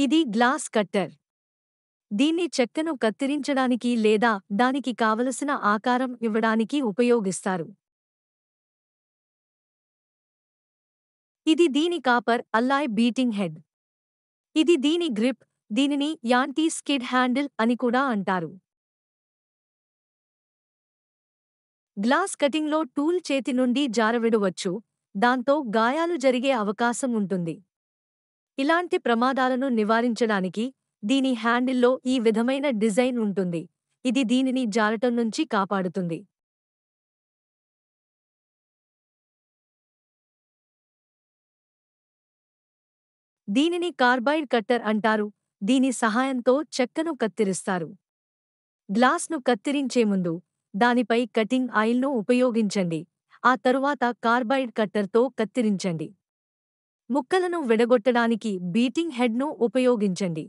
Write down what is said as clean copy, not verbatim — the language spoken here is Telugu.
ఇది గ్లాస్ కట్టర్. దీన్ని చెక్కను కత్తిరించడానికి లేదా దానికి కావలసిన ఆకారం ఇవ్వడానికి ఉపయోగిస్తారు. ఇది దీని కాపర్ అల్లాయ్ బీటింగ్ హెడ్. ఇది దీని గ్రిప్. దీనిని యాంటీ స్కిడ్ హ్యాండిల్ అని కూడా అంటారు. గ్లాస్ కటింగ్లో టూల్ చేతి నుండి జారవిడవచ్చు, దాంతో గాయాలు జరిగే అవకాశం ఉంటుంది. ఇలాంటి ప్రమాదాలను నివారించడానికి దీని హ్యాండిల్లో ఈ విధమైన డిజైన్ ఉంటుంది. ఇది దీనిని జారటం నుంచి కాపాడుతుంది. దీనిని కార్బైడ్ కట్టర్ అంటారు. దీని సహాయంతో చెక్కను కత్తిరిస్తారు. గ్లాస్ను కత్తిరించే ముందు దానిపై కటింగ్ ఆయిల్ను ఉపయోగించండి. ఆ తరువాత కార్బైడ్ కట్టర్తో కత్తిరించండి. ముక్కలను విడగొట్టడానికి బీటింగ్ హెడ్ను ఉపయోగించండి.